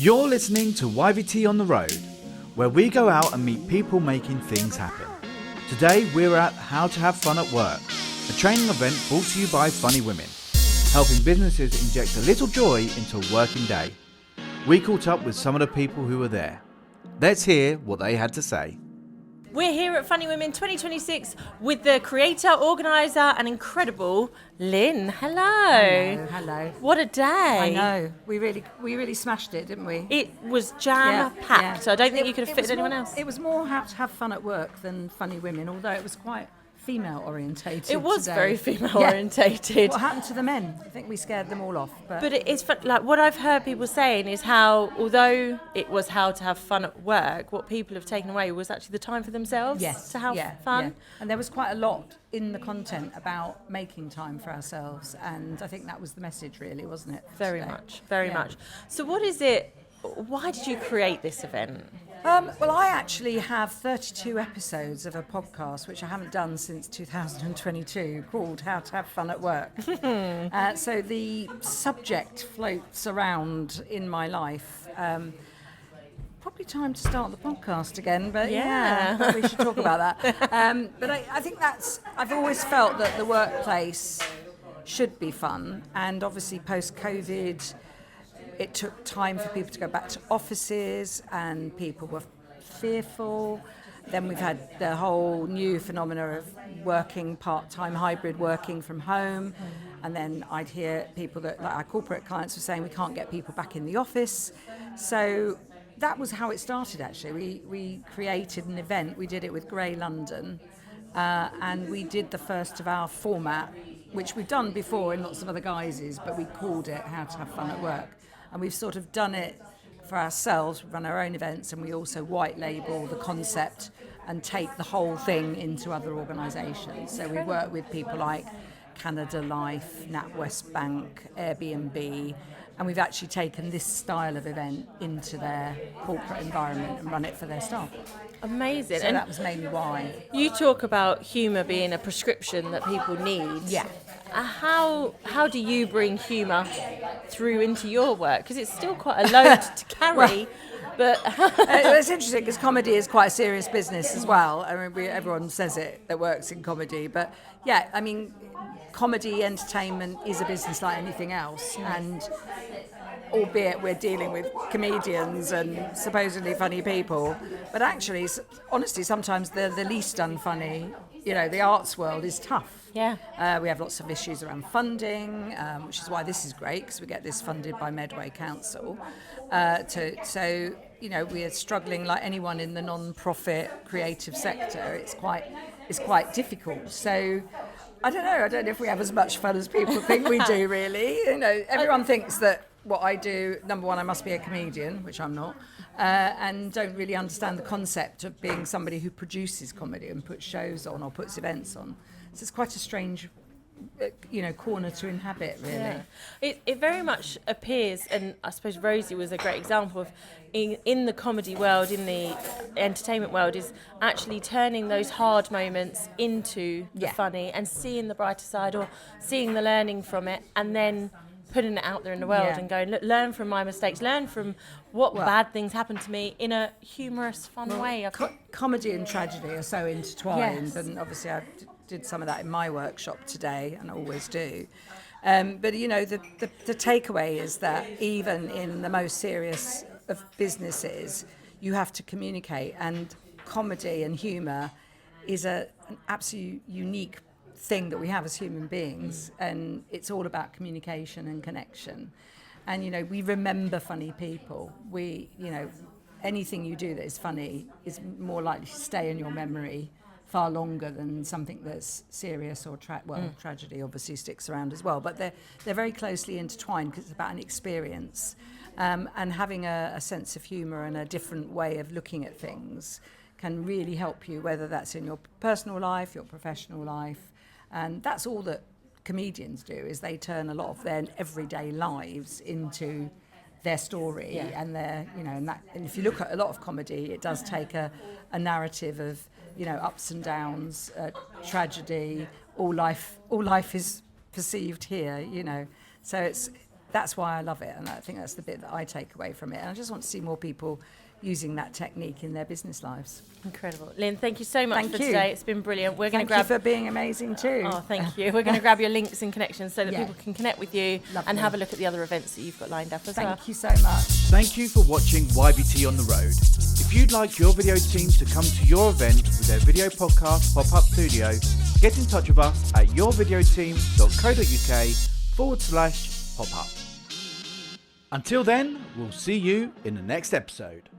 You're listening to YVT on the Road, where we go out and meet people making things happen. Today we're at How to Have Fun at Work, a training event brought to you by Funny Women, helping businesses inject a little joy into a working day. We caught up with some of the people who were there. Let's hear what they had to say. We're here at Funny Women 2026 with the creator, organiser and incredible Lynne. Hello. Hello. What a day. I know. We really smashed it, didn't we? It was jam-packed. I don't think you could have fitted anyone else. It was more how to have fun at work than Funny Women, although it was quite female-orientated. It was today. very female-orientated. What happened to the men? I think we scared them all off. But it is fun. Like what I've heard people saying is how, although it was how to have fun at work, what people have taken away was actually the time for themselves to have fun. Yeah. And there was quite a lot in the content about making time for ourselves, and I think that was the message, really, wasn't it? Very much. So what is it? Why did you create this event? Well, I actually have 32 episodes of a podcast, which I haven't done since 2022, called How to Have Fun at Work. So the subject floats around in my life. Probably time to start the podcast again, but we should talk about that. But I think I've always felt that the workplace should be fun, and obviously post-COVID, it took time for people to go back to offices and people were fearful. Then we've had the whole new phenomena of working part-time, hybrid working from home. And then I'd hear people like our corporate clients were saying we can't get people back in the office. So that was how it started, actually. We created an event. We did it with Grey London. And we did the first of our format, which we've done before in lots of other guises, but we called it How to Have Fun at Work. And we've sort of done it for ourselves. We run our own events, and we also white label the concept and take the whole thing into other organisations. So we work with people like Canada Life, NatWest Bank, Airbnb, and we've actually taken this style of event into their corporate environment and run it for their staff. Amazing. So that was mainly why. You talk about humour being a prescription that people need. Yeah. How do you bring humour through into your work? Because it's still quite a load to carry. But it's interesting because comedy is quite a serious business as well. I mean, everyone says it that works in comedy, but yeah, I mean, comedy entertainment is a business like anything else, and albeit we're dealing with comedians and supposedly funny people, but actually, honestly, sometimes they're the least unfunny. You know, the arts world is tough. Yeah. We have lots of issues around funding, which is why this is great, because we get this funded by Medway Council. So, you know, we are struggling like anyone in the non-profit creative sector. It's quite difficult. So, I don't know if we have as much fun as people think we do, really. You know, everyone thinks that what I do, number one, I must be a comedian, which I'm not, and don't really understand the concept of being somebody who produces comedy and puts shows on or puts events on. So it's quite a strange, corner to inhabit, really. Yeah. It very much appears, and I suppose Rosie was a great example of, in the comedy world, in the entertainment world, is actually turning those hard moments into the funny and seeing the brighter side or seeing the learning from it, and then putting it out there in the world and going, look, learn from my mistakes, learn from what bad things happened to me in a humorous, fun way. Comedy and tragedy are so intertwined, and obviously I did some of that in my workshop today, and I always do. But you know, the takeaway is that even in the most serious of businesses, you have to communicate, and comedy and humour is an absolute unique thing that we have as human beings, and it's all about communication and connection. And you know, we remember funny people. Anything you do that is funny is more likely to stay in your memory far longer than something that's serious or tragedy obviously sticks around as well, but they're very closely intertwined because it's about an experience, and having a sense of humour and a different way of looking at things can really help you, whether that's in your personal life, your professional life. And that's all that comedians do, is they turn a lot of their everyday lives into their story and their, and if you look at a lot of comedy, it does take a narrative of, ups and downs, tragedy, all life is perceived here, So it's that's why I love it, and I think that's the bit that I take away from it. And I just want to see more people using that technique in their business lives. Incredible. Lynn, thank you so much Thank for you. today. It's been brilliant. We're going to Thank grab... you for being amazing too. Oh, thank you. We're going to grab your links and connections so that Yeah. people can connect with you Lovely. and have a look at the other events that you've got lined up as well. Thank you so much. Thank you for watching YVT on the road. If you'd like your video team to come to your event with their video podcast pop-up studio, get in touch with us at yourvideoteam.co.uk/pop-up. Until then, we'll see you in the next episode.